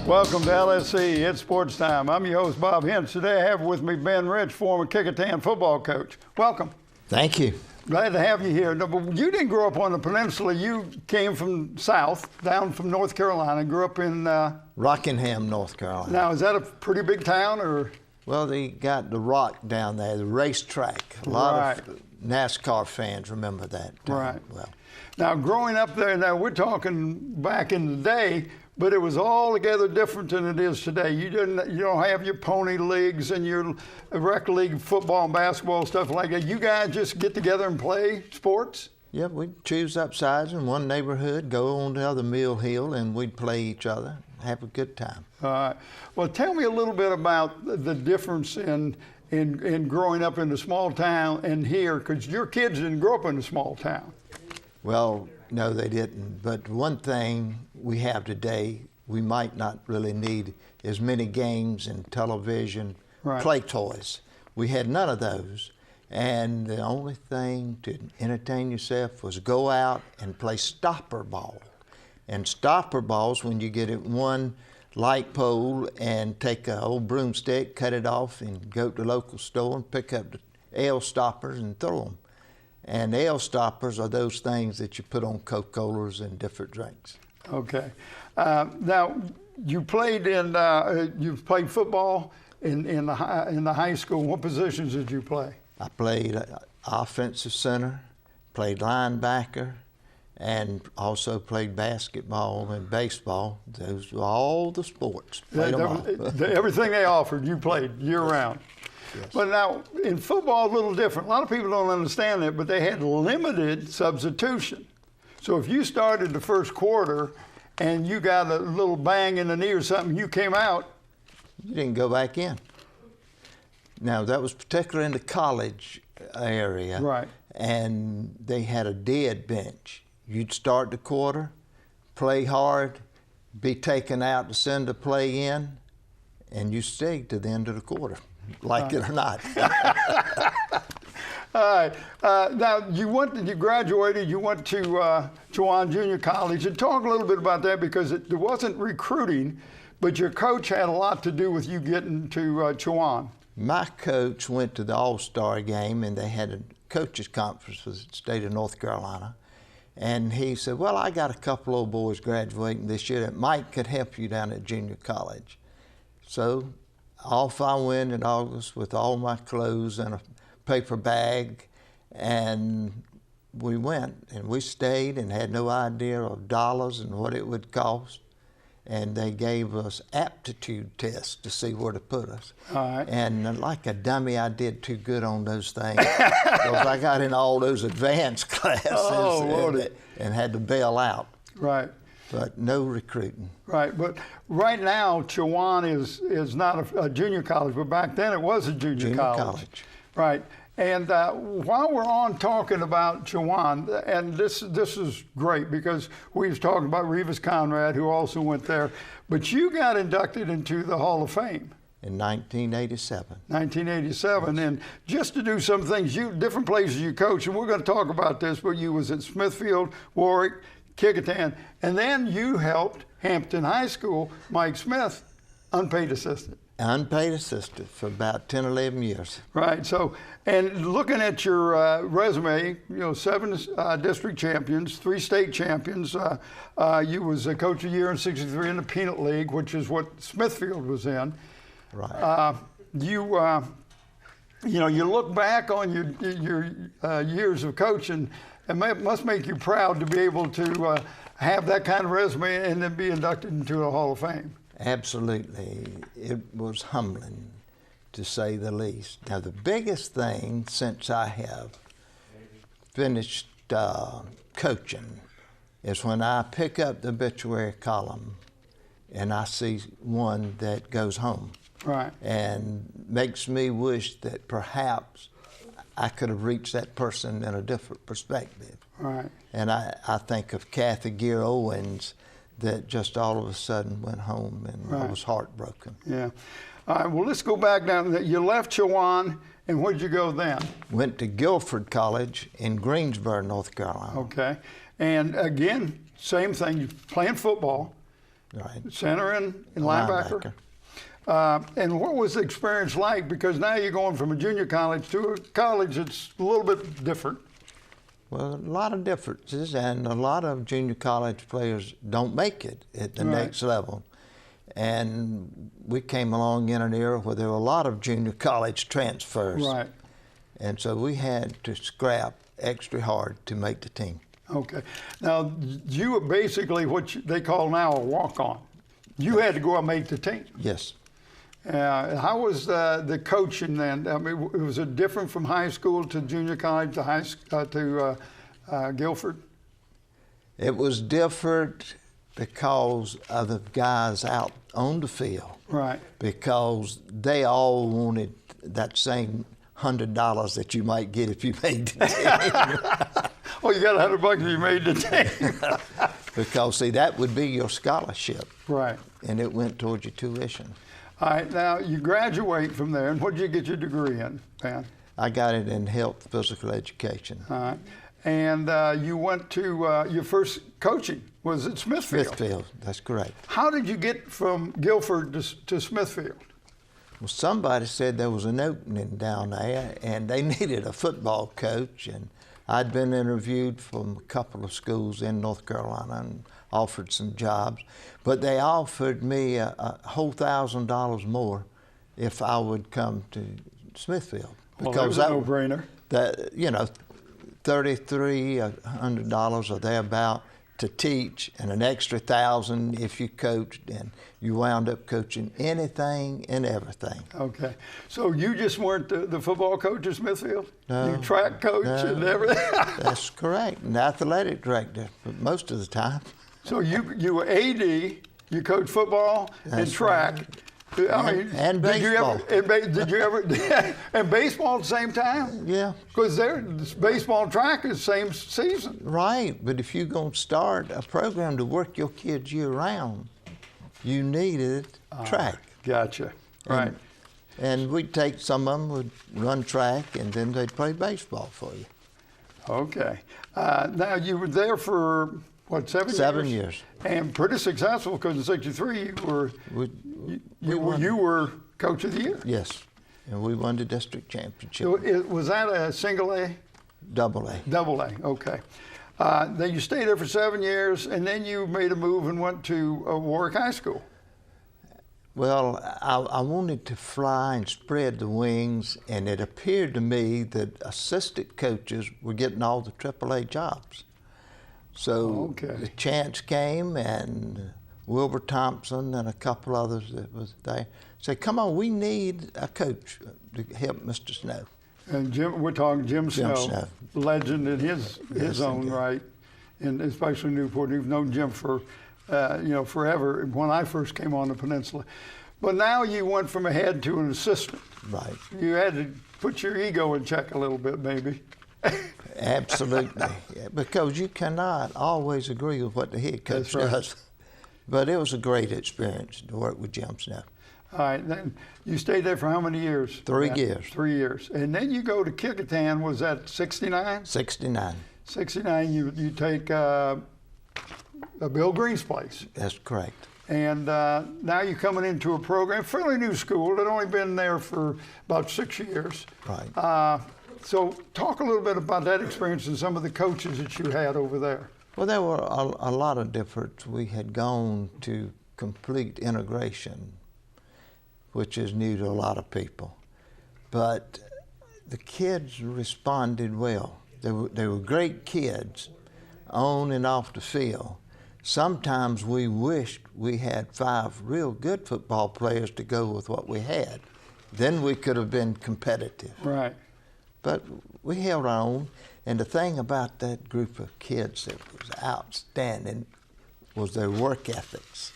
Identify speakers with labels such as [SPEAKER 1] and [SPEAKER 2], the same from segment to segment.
[SPEAKER 1] Welcome to LSC. It's Sports Time. I'm your host, Bob Hintz. Today I have with me Ben Rich, former Kickotan football coach. Welcome.
[SPEAKER 2] Thank you.
[SPEAKER 1] Glad to have you here. No, but you didn't grow up on the peninsula. You came from south, down from North Carolina, grew up in...
[SPEAKER 2] Rockingham, North Carolina.
[SPEAKER 1] Now, is that a pretty big town, or...?
[SPEAKER 2] Well, they got the Rock down there, the racetrack. A lot of NASCAR fans remember that.
[SPEAKER 1] Right.
[SPEAKER 2] Well,
[SPEAKER 1] now, growing up there, now we're talking back in the day, but it was altogether different than it is today. You don't have your pony leagues and your rec league football and basketball stuff like that. You guys just get together and play sports?
[SPEAKER 2] yeah, we'd choose up sides in one neighborhood, go on to the other Mill Hill, and we'd play each other, have a good time.
[SPEAKER 1] All right. Well, tell me a little bit about the difference in growing up in a small town and here, because your kids didn't grow up in a small town.
[SPEAKER 2] Well, no, they didn't. But one thing we have today, we might not really need as many games and television, play toys. We had none of those. And the only thing to entertain yourself was go out and play stopper ball. And stopper balls, when you get it one light pole and take an old broomstick, cut it off, and go to the local store and pick up the L stoppers and throw them. And L stoppers are those things that you put on Coca-Colas and different drinks.
[SPEAKER 1] Okay. Now, you played football in the high school. What positions did you play?
[SPEAKER 2] I played offensive center, played linebacker, and also played basketball and baseball. Those were all the sports. Played them all.
[SPEAKER 1] Everything they offered, you played year-round.
[SPEAKER 2] Yes.
[SPEAKER 1] But now, in football, a little different. A lot of people don't understand that, but they had limited substitution. So if you started the first quarter and you got a little bang in the knee or something, you came out.
[SPEAKER 2] You didn't go back in. Now, that was particularly in the college area.
[SPEAKER 1] Right.
[SPEAKER 2] And they had a dead bench. You'd start the quarter, play hard, be taken out to send a play in, and you stayed to the end of the quarter, like it or not.
[SPEAKER 1] All right. Now, you graduated, you went to Chowan Junior College. And talk a little bit about that, because there wasn't recruiting, but your coach had a lot to do with you getting to Chowan.
[SPEAKER 2] My coach went to the All-Star game, and they had a coaches conference for the state of North Carolina. And he said, well, I got a couple old boys graduating this year that might could help you down at junior college. So off I went in August with all my clothes in a paper bag, and we went, and we stayed and had no idea of dollars and what it would cost. And they gave us aptitude tests to see where to put us.
[SPEAKER 1] All right.
[SPEAKER 2] And like a dummy, I did too good on those things, because I got in all those advanced classes and had to bail out.
[SPEAKER 1] Right.
[SPEAKER 2] But no recruiting.
[SPEAKER 1] Right, but right now, Chowan is not a junior college, but back then it was a junior college. Right. And while we're on talking about Chowan, and this is great, because we was talking about Revis Conrad, who also went there, but you got inducted into the Hall of Fame.
[SPEAKER 2] In 1987.
[SPEAKER 1] 1987, yes. And just to do some things, different places you coached, and we're going to talk about this, but you was at Smithfield, Warwick, Kickotan, and then you helped Hampton High School, Mike Smith, unpaid assistant.
[SPEAKER 2] Unpaid assistant for about 10, 11 years.
[SPEAKER 1] Right. So, and looking at your resume, 7 district champions, 3 state champions. You was a coach of the year in '63 in the Peanut League, which is what Smithfield was in.
[SPEAKER 2] Right.
[SPEAKER 1] You look back on your years of coaching, and it must make you proud to be able to have that kind of resume and then be inducted into the Hall of Fame.
[SPEAKER 2] Absolutely. It was humbling, to say the least. Now, the biggest thing since I have finished coaching is when I pick up the obituary column and I see one that goes home.
[SPEAKER 1] Right.
[SPEAKER 2] And makes me wish that perhaps I could have reached that person in a different perspective.
[SPEAKER 1] Right.
[SPEAKER 2] And I think of Kathy Gear Owens, that just all of a sudden went home, and I was heartbroken.
[SPEAKER 1] Yeah. All right, well, let's go back down. You left Chowan, and where'd you go then?
[SPEAKER 2] Went to Guilford College in Greensboro, North Carolina.
[SPEAKER 1] Okay. And again, same thing, you're playing football,
[SPEAKER 2] Right.
[SPEAKER 1] Center and linebacker. And what was the experience like? Because now you're going from a junior college to a college that's a little bit different.
[SPEAKER 2] Well, a lot of differences, and a lot of junior college players don't make it at the next level. And we came along in an era where there were a lot of junior college transfers.
[SPEAKER 1] Right.
[SPEAKER 2] And so we had to scrap extra hard to make the team.
[SPEAKER 1] Okay. Now, you were basically what they call now a walk-on. You had to go out and make the team.
[SPEAKER 2] Yes.
[SPEAKER 1] How was the coaching then? I mean, was it different from high school to junior college to Guilford?
[SPEAKER 2] It was different because of the guys out on the field.
[SPEAKER 1] Right.
[SPEAKER 2] Because they all wanted that same $100 that you might get if you made the team.
[SPEAKER 1] Oh, you got $100 if you made the team.
[SPEAKER 2] Because, see, that would be your scholarship.
[SPEAKER 1] Right.
[SPEAKER 2] And it went towards your tuition.
[SPEAKER 1] All right, now you graduate from there, and what did you get your degree in, Van?
[SPEAKER 2] I got it in health physical education.
[SPEAKER 1] All right, and you went to your first coaching was at Smithfield.
[SPEAKER 2] Smithfield, that's correct.
[SPEAKER 1] How did you get from Guilford to Smithfield?
[SPEAKER 2] Well, somebody said there was an opening down there, and they needed a football coach, and I'd been interviewed from a couple of schools in North Carolina and offered some jobs, but they offered me a whole $1,000 more if I would come to Smithfield.
[SPEAKER 1] Well, that was a no-brainer.
[SPEAKER 2] That, you know, $3,300 or thereabout to teach, and an extra $1,000 if you coached, and you wound up coaching anything and everything.
[SPEAKER 1] Okay, so you just weren't the football coach at Smithfield?
[SPEAKER 2] No.
[SPEAKER 1] You track coach and everything?
[SPEAKER 2] That's correct, and athletic director most of the time.
[SPEAKER 1] So you were AD, you coached football and track.
[SPEAKER 2] Right.
[SPEAKER 1] I mean,
[SPEAKER 2] and baseball.
[SPEAKER 1] Did you ever and baseball at the same time?
[SPEAKER 2] Yeah.
[SPEAKER 1] Because baseball and track is the same season.
[SPEAKER 2] Right, but if you're going to start a program to work your kids year round, you needed track.
[SPEAKER 1] Gotcha. Right.
[SPEAKER 2] And we'd take some of them would run track, and then they'd play baseball for you.
[SPEAKER 1] Okay. Now you were there for what, 7 years?
[SPEAKER 2] 7 years.
[SPEAKER 1] And pretty successful because in '63 you were coach of the year.
[SPEAKER 2] Yes, and we won the district championship.
[SPEAKER 1] So was that a single A?
[SPEAKER 2] Double A.
[SPEAKER 1] Double A. Okay. Then you stayed there for 7 years, and then you made a move and went to Warwick High School.
[SPEAKER 2] Well, I wanted to fly and spread the wings, and it appeared to me that assistant coaches were getting all the AAA jobs. So the chance came, and Wilbur Thompson and a couple others that was there said, "Come on, we need a coach to help Mr. Snow."
[SPEAKER 1] And we're talking Jim Snow, legend in his own right, and especially Newport. We've known Jim for forever when I first came on the peninsula. But now you went from a head to an assistant.
[SPEAKER 2] Right.
[SPEAKER 1] You had to put your ego in check a little bit, maybe.
[SPEAKER 2] Absolutely, because you cannot always agree with what the head coach does. But it was a great experience to work with Jim Snow.
[SPEAKER 1] All right, then you stayed there for how many years?
[SPEAKER 2] 3 years.
[SPEAKER 1] 3 years. And then you go to Kecoughtan, was that 69?
[SPEAKER 2] 69.
[SPEAKER 1] 69, you take Bill Green's place.
[SPEAKER 2] That's correct.
[SPEAKER 1] And now you're coming into a program, fairly new school, that only been there for about 6 years.
[SPEAKER 2] Right.
[SPEAKER 1] So talk a little bit about that experience and some of the coaches that you had over there.
[SPEAKER 2] Well, there were a lot of difference. We had gone to complete integration, which is new to a lot of people. But the kids responded well. They were great kids on and off the field. Sometimes we wished we had 5 real good football players to go with what we had. Then we could have been competitive.
[SPEAKER 1] Right.
[SPEAKER 2] But we held our own. And the thing about that group of kids that was outstanding was their work ethics.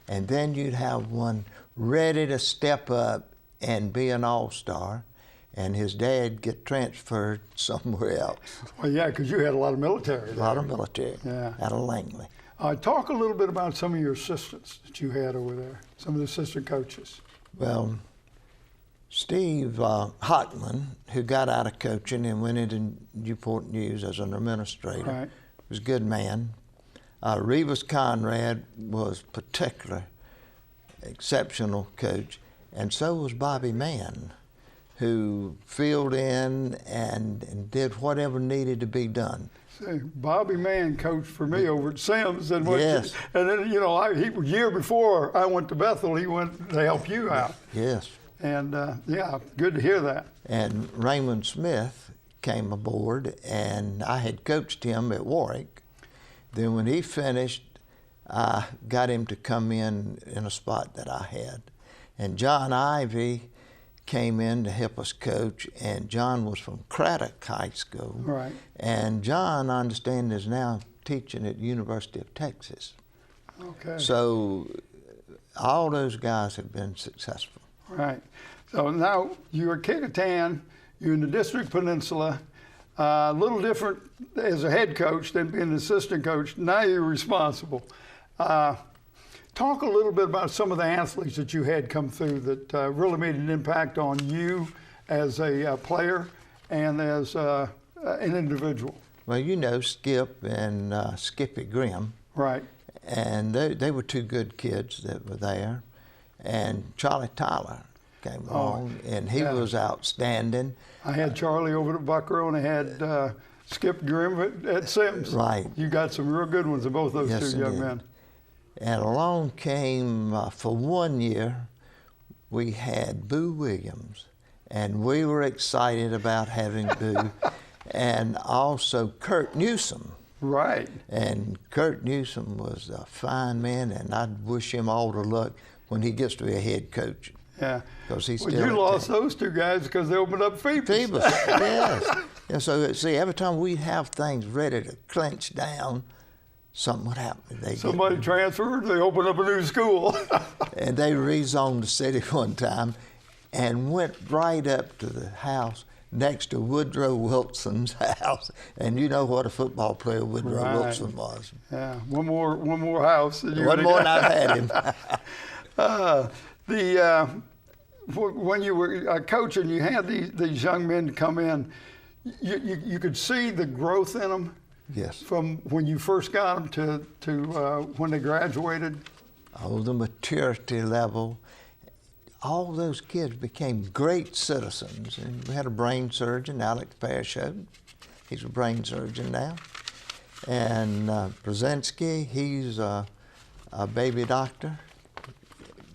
[SPEAKER 2] And then you'd have one ready to step up and be an all-star, and his dad get transferred somewhere else.
[SPEAKER 1] Well, yeah, because you had a lot of military there.
[SPEAKER 2] A lot of military out of Langley.
[SPEAKER 1] Talk a little bit about some of your assistants that you had over there, some of the assistant coaches.
[SPEAKER 2] Well, Steve Hockman, who got out of coaching and went into Newport News as an administrator, was a good man. Revis Conrad was particular exceptional coach, and so was Bobby Mann, who filled in and did whatever needed to be done.
[SPEAKER 1] See, Bobby Mann coached for me over at Sims, and
[SPEAKER 2] yes.
[SPEAKER 1] And then he year before I went to Bethel, he went to help you out.
[SPEAKER 2] Yes.
[SPEAKER 1] And yeah, good to hear that.
[SPEAKER 2] And Raymond Smith came aboard, and I had coached him at Warwick. Then when he finished, I got him to come in a spot that I had. And John Ivey came in to help us coach, and John was from Craddock High School.
[SPEAKER 1] Right.
[SPEAKER 2] And John, I understand, is now teaching at the University of Texas.
[SPEAKER 1] Okay.
[SPEAKER 2] So all those guys have been successful.
[SPEAKER 1] Right. So now you're at Kecoughtan, you're in the District Peninsula, a little different as a head coach than being an assistant coach. Now you're responsible. Talk a little bit about some of the athletes that you had come through that really made an impact on you as a player and as an individual.
[SPEAKER 2] Well, you know Skip and Skippy Grimm.
[SPEAKER 1] Right.
[SPEAKER 2] And they were two good kids that were there. And Charlie Tyler came along, and he was outstanding. I
[SPEAKER 1] had Charlie over at Buckrow, and I had Skip Grimm at Sims.
[SPEAKER 2] Right.
[SPEAKER 1] You got some real good ones of both those two young men.
[SPEAKER 2] And along came, for 1 year, we had Boo Williams, and we were excited about having Boo, and also Kurt Newsom.
[SPEAKER 1] Right.
[SPEAKER 2] And Kurt Newsom was a fine man, and I'd wish him all the luck when he gets to be a head coach.
[SPEAKER 1] Yeah.
[SPEAKER 2] Because he's
[SPEAKER 1] still. You lost those two guys because they opened up Phoebus.
[SPEAKER 2] Phoebus, yes. And so, see, every time we have things ready to clinch down, something would happen.
[SPEAKER 1] Somebody transferred, they opened up a new school.
[SPEAKER 2] And they rezoned the city one time and went right up to the house next to Woodrow Wilson's house. And you know what a football player Woodrow Wilson was.
[SPEAKER 1] Yeah, one more house.
[SPEAKER 2] One more and I've had him.
[SPEAKER 1] When you were coaching, you had these young men come in. You could see the growth in them.
[SPEAKER 2] Yes.
[SPEAKER 1] From when you first got them to when they graduated.
[SPEAKER 2] Oh, the maturity level. All those kids became great citizens. And we had a brain surgeon, Alex Parashode. He's a brain surgeon now. And Brzezinski, he's a baby doctor.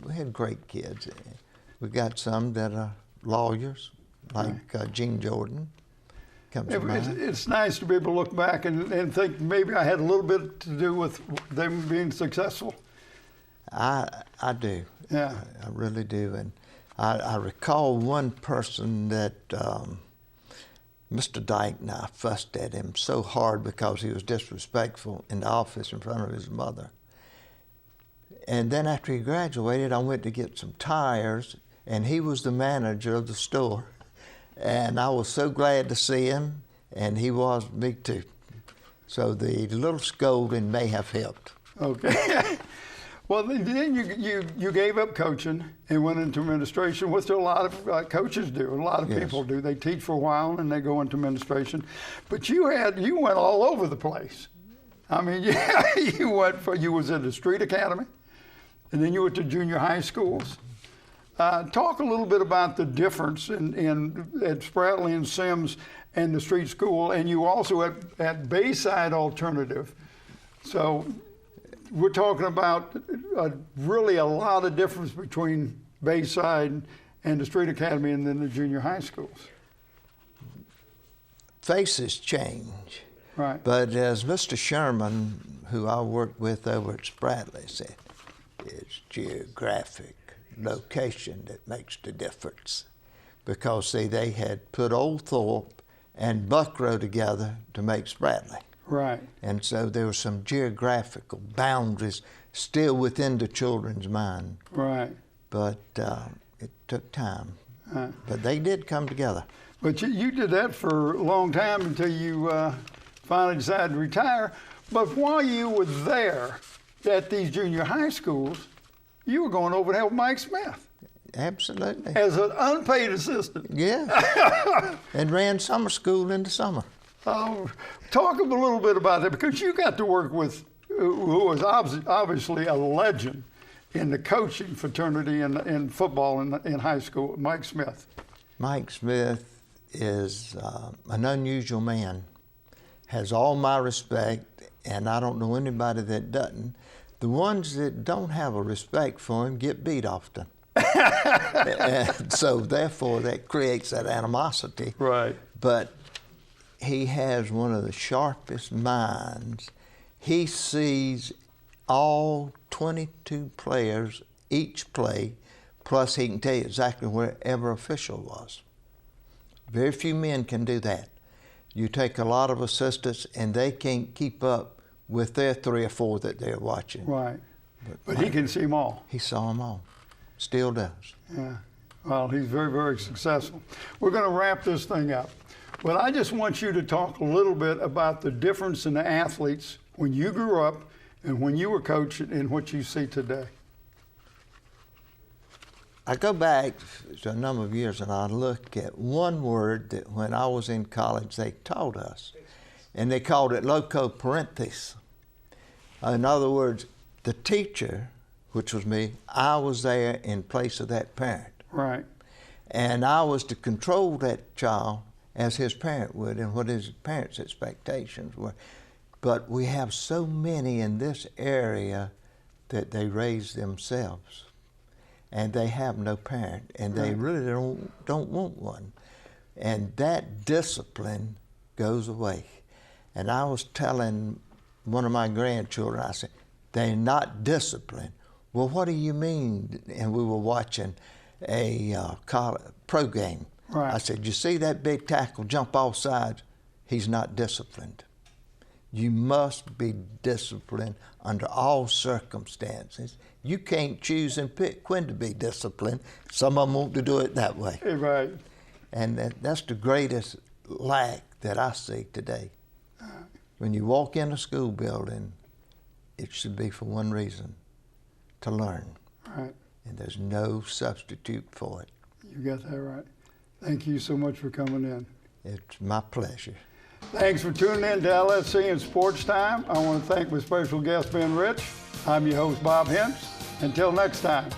[SPEAKER 2] We had great kids. We got some that are lawyers, like Gene Jordan.
[SPEAKER 1] It's nice to be able to look back and think maybe I had a little bit to do with them being successful.
[SPEAKER 2] I do.
[SPEAKER 1] Yeah.
[SPEAKER 2] I really do. And I recall one person that Mr. Dyke and I fussed at him so hard because he was disrespectful in the office in front of his mother. And then after he graduated, I went to get some tires, and he was the manager of the store. And I was so glad to see him, and he was me too. So the little scolding may have helped.
[SPEAKER 1] Okay. Well, then you gave up coaching and went into administration, which a lot of coaches do. A lot of people do. They teach for a while and they go into administration. But you went all over the place. I mean, you was in the street academy, and then you went to junior high schools. Talk a little bit about the difference at Spratly and Sims and the street school, and you also at Bayside Alternative. So we're talking about really a lot of difference between Bayside and the street academy and then the junior high schools.
[SPEAKER 2] Faces change.
[SPEAKER 1] Right.
[SPEAKER 2] But as Mr. Sherman, who I worked with over at Spratly, said, it's geographic location that makes the difference. Because, see, they had put Old Thorpe and Buckrow together to make Spratly.
[SPEAKER 1] Right.
[SPEAKER 2] And so there were some geographical boundaries still within the children's mind.
[SPEAKER 1] Right.
[SPEAKER 2] But it took time. But they did come together.
[SPEAKER 1] But you did that for a long time until you finally decided to retire. But while you were there at these junior high schools, you were going over to help Mike Smith.
[SPEAKER 2] Absolutely.
[SPEAKER 1] As an unpaid assistant.
[SPEAKER 2] Yeah. And ran summer school in the summer.
[SPEAKER 1] Talk a little bit about that, because you got to work with who was obviously a legend in the coaching fraternity in football in high school, Mike Smith.
[SPEAKER 2] Mike Smith is an unusual man, has all my respect, and I don't know anybody that doesn't. The ones that don't have a respect for him get beat often. And so therefore that creates that animosity.
[SPEAKER 1] Right.
[SPEAKER 2] But he has one of the sharpest minds. He sees all 22 players each play, plus he can tell you exactly where every official was. Very few men can do that. You take a lot of assistants and they can't keep up with their 3 or 4 that they're watching.
[SPEAKER 1] Right. But he can see them all.
[SPEAKER 2] He saw them all. Still does.
[SPEAKER 1] Yeah. Well, he's very, very successful. We're going to wrap this thing up. But I just want you to talk a little bit about the difference in the athletes when you grew up and when you were coaching and what you see today.
[SPEAKER 2] I go back to a number of years and I look at one word that when I was in college they taught us, and they called it loco parentis. In other words, the teacher, which was me, I was there in place of that parent.
[SPEAKER 1] Right.
[SPEAKER 2] And I was to control that child as his parent would and what his parents' expectations were. But we have so many in this area that they raise themselves and they have no parent and they really don't want one. And that discipline goes away. And I was telling one of my grandchildren, I said, they're not disciplined. Well, what do you mean? And we were watching a pro game.
[SPEAKER 1] Right.
[SPEAKER 2] I said, you see that big tackle jump off sides? He's not disciplined. You must be disciplined under all circumstances. You can't choose and pick when to be disciplined. Some of them want to do it that way.
[SPEAKER 1] Right.
[SPEAKER 2] And that's the greatest lack that I see today. When you walk in a school building, it should be for one reason, to learn.
[SPEAKER 1] Right.
[SPEAKER 2] And there's no substitute for it.
[SPEAKER 1] You got that right. Thank you so much for coming in.
[SPEAKER 2] It's my pleasure.
[SPEAKER 1] Thanks for tuning in to LSC and Sports Time. I want to thank my special guest, Ben Rich. I'm your host, Bob Hintz. Until next time.